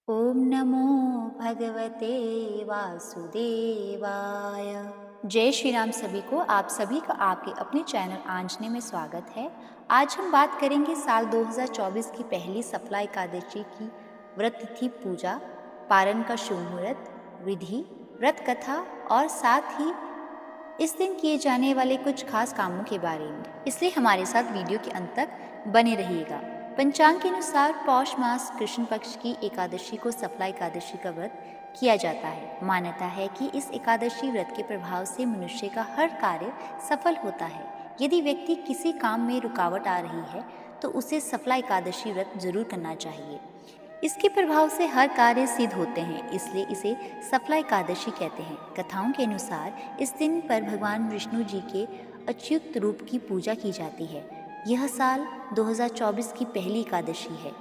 ओम नमो भगवते वासुदेवाय। जय श्री राम सभी को। आप सभी का आपके अपने चैनल आंजने में स्वागत है। आज हम बात करेंगे साल 2024 की पहली सफला एकादशी की व्रत तिथि, पूजा, पारण का शुभ मुहूर्त, विधि, व्रत कथा और साथ ही इस दिन किए जाने वाले कुछ खास कामों के बारे में। इसलिए हमारे साथ वीडियो के अंत तक बने रहिएगा। पंचांग के अनुसार पौष मास कृष्ण पक्ष की एकादशी को सफला एकादशी का व्रत किया जाता है। मान्यता है कि इस एकादशी व्रत के प्रभाव से मनुष्य का हर कार्य सफल होता है। यदि व्यक्ति किसी काम में रुकावट आ रही है तो उसे सफला एकादशी व्रत जरूर करना चाहिए। इसके प्रभाव से हर कार्य सिद्ध होते हैं, इसलिए इसे सफला एकादशी कहते हैं। कथाओं के अनुसार इस दिन पर भगवान विष्णु जी के अच्युत रूप की पूजा की जाती है। यह साल 2024 की पहली एकादशी है।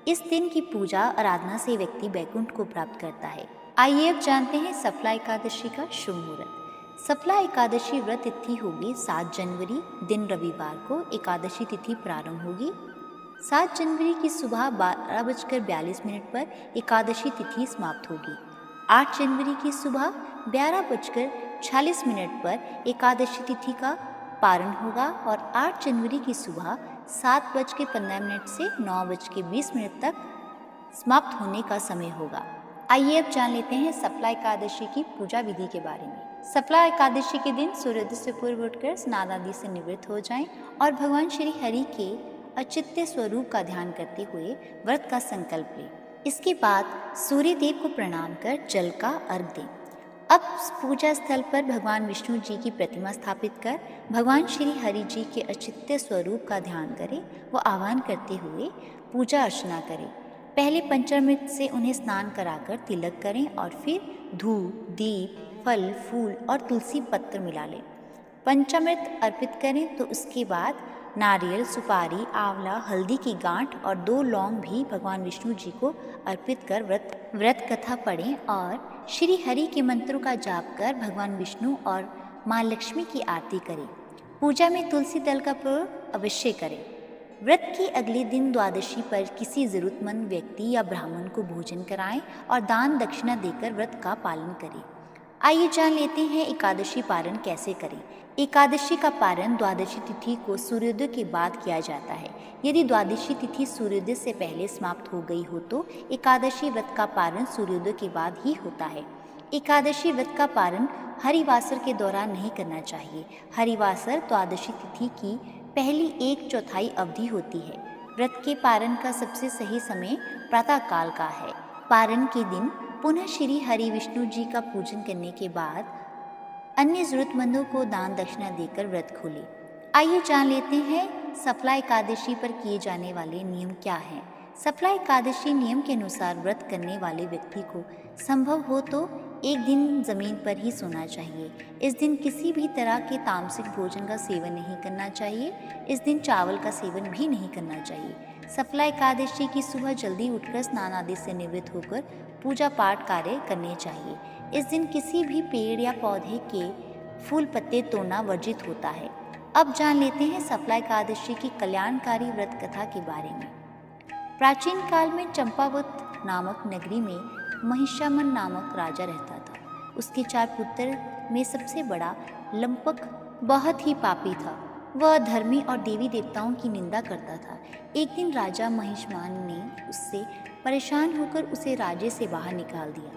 इस दिन की पूजा आराधना से व्यक्ति वैकुंठ को प्राप्त करता है। आइए अब जानते हैं सफला एकादशी का शुभ मुहूर्त। सफला एकादशी व्रत तिथि होगी 7 जनवरी, दिन रविवार को एकादशी तिथि प्रारंभ होगी। 7 जनवरी की सुबह 12:42 पर एकादशी तिथि समाप्त होगी। 8 जनवरी की सुबह 12:46 पर एकादशी तिथि का पारण होगा और 8 जनवरी की सुबह 7:15 से 9:20 तक समाप्त होने का समय होगा। आइए अब जान लेते हैं सफला एकादशी की पूजा विधि के बारे में। सफला एकादशी के दिन सूर्योदय से पूर्व उठकर स्नान आदि से निवृत्त हो जाएं और भगवान श्री हरि के अचित्य स्वरूप का ध्यान करते हुए व्रत का संकल्प लें। इसके बाद सूर्य देव को प्रणाम कर जल का अर्घ दें। अब पूजा स्थल पर भगवान विष्णु जी की प्रतिमा स्थापित कर भगवान श्री हरि जी के अचित्य स्वरूप का ध्यान करें व आह्वान करते हुए पूजा अर्चना करें। पहले पंचामृत से उन्हें स्नान कराकर तिलक करें और फिर धूप, दीप, फल, फूल और तुलसी पत्र मिला लें। पंचामृत अर्पित करें तो उसके बाद नारियल, सुपारी, आंवला, हल्दी की गांठ और 2 लौंग भी भगवान विष्णु जी को अर्पित कर व्रत कथा पढ़ें और श्री हरि के मंत्रों का जाप कर भगवान विष्णु और माँ लक्ष्मी की आरती करें। पूजा में तुलसी दल का प्रयोग अवश्य करें। व्रत के अगले दिन द्वादशी पर किसी जरूरतमंद व्यक्ति या ब्राह्मण को भोजन कराएं और दान दक्षिणा देकर व्रत का पालन करें। आइए जान लेते हैं एकादशी पारण कैसे करें। एकादशी का पारण द्वादशी तिथि को सूर्योदय के बाद किया जाता है। यदि द्वादशी तिथि सूर्योदय से पहले समाप्त हो गई हो तो एकादशी व्रत का पारण सूर्योदय के बाद ही होता है। एकादशी व्रत का पारण हरिवासर के दौरान नहीं करना चाहिए। हरिवासर द्वादशी तिथि की पहली 1/4 अवधि होती है। व्रत के पारण का सबसे सही समय प्रातःकाल का है। पारण के दिन पुनः श्री हरि विष्णु जी का पूजन करने के बाद अन्य जरूरतमंदों को दान दक्षिणा देकर व्रत खोले। आइए जान लेते हैं सफला एकादशी पर किए जाने वाले नियम क्या हैं। सफला एकादशी नियम के अनुसार व्रत करने वाले व्यक्ति को संभव हो तो एक दिन जमीन पर ही सोना चाहिए। इस दिन किसी भी तरह के तामसिक भोजन का सेवन नहीं करना चाहिए। इस दिन चावल का सेवन भी नहीं करना चाहिए। सफला एकादशी की सुबह जल्दी उठकर स्नान आदि से निवृत्त होकर पूजा पाठ कार्य करने चाहिए। इस दिन किसी भी पेड़ या पौधे के फूल पत्ते तोड़ना वर्जित होता है। अब जान लेते हैं सफला एकादशी की कल्याणकारी व्रत कथा के बारे में। प्राचीन काल में चंपावत नामक नगरी में महिषामन नामक राजा रहता था। उसके 4 पुत्र में सबसे बड़ा लंपक बहुत ही पापी था। वह धर्मी और देवी देवताओं की निंदा करता था। एक दिन राजा महिषमान ने उससे परेशान होकर उसे राज्य से बाहर निकाल दिया।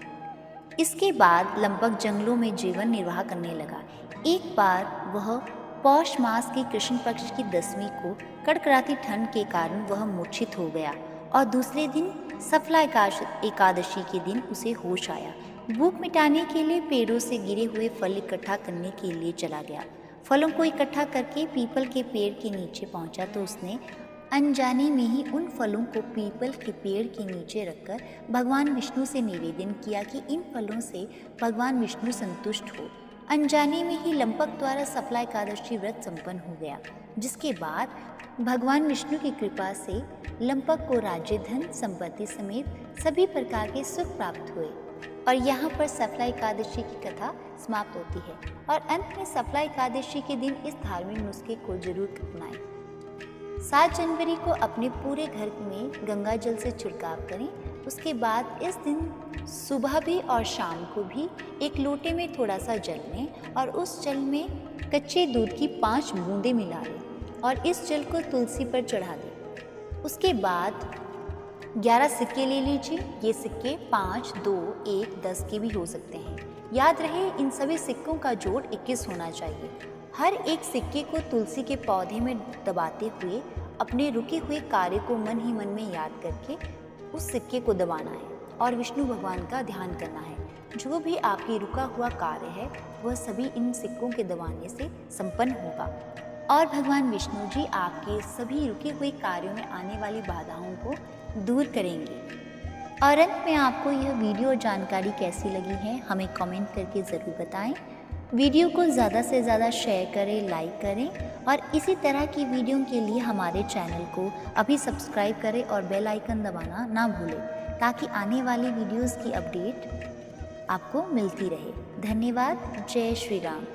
इसके बाद लंपक जंगलों में जीवन निर्वाह करने लगा। एक बार वह पौष मास के कृष्ण पक्ष की 10वीं को कड़कड़ाती ठंड के कारण वह मूर्छित हो गया और दूसरे दिन सफला एकादशी के दिन उसे होश आया। भूख मिटाने के लिए पेड़ों से गिरे हुए फल इकट्ठा करने के लिए चला गया। फलों को इकट्ठा करके पीपल के पेड़ के नीचे पहुंचा तो उसने अनजाने में ही उन फलों को पीपल के पेड़ के नीचे रखकर भगवान विष्णु से निवेदन किया कि इन फलों से भगवान विष्णु संतुष्ट हो। अनजाने में ही लंपक द्वारा सफला एकादशी व्रत संपन्न हो गया, जिसके बाद भगवान विष्णु की कृपा से लंपक को राज्य, धन, संपत्ति समेत सभी प्रकार के सुख प्राप्त हुए। और यहाँ पर सफला एकादशी की कथा समाप्त होती है। और अंत में सफला एकादशी के दिन इस धार्मिक नुस्खे को जरूर अपनाएं। 7 जनवरी को अपने पूरे घर में गंगा जल से छिड़काव करें। उसके बाद इस दिन सुबह भी और शाम को भी एक लोटे में थोड़ा सा जल लें और उस जल में कच्चे दूध की 5 बूंदें मिला लें और इस जल को तुलसी पर चढ़ा दें। उसके बाद 11 सिक्के ले लीजिए। ये सिक्के 5, 2, 1, 10 के भी हो सकते हैं। याद रहे इन सभी सिक्कों का जोड़ 21 होना चाहिए। हर एक सिक्के को तुलसी के पौधे में दबाते हुए अपने रुके हुए कार्य को मन ही मन में याद करके उस सिक्के को दबाना है और विष्णु भगवान का ध्यान करना है। जो भी आपकी रुका हुआ कार्य है वह सभी इन सिक्कों के दबाने से संपन्न होगा और भगवान विष्णु जी आपके सभी रुके हुए कार्यों में आने वाली बाधाओं को दूर करेंगे। और अंत में आपको यह वीडियो और जानकारी कैसी लगी है हमें कमेंट करके ज़रूर बताएं। वीडियो को ज़्यादा से ज़्यादा शेयर करें, लाइक करें और इसी तरह की वीडियो के लिए हमारे चैनल को अभी सब्सक्राइब करें और बेल आइकन दबाना ना भूलें ताकि आने वाली वीडियोस की अपडेट आपको मिलती रहे। धन्यवाद। जय श्री राम।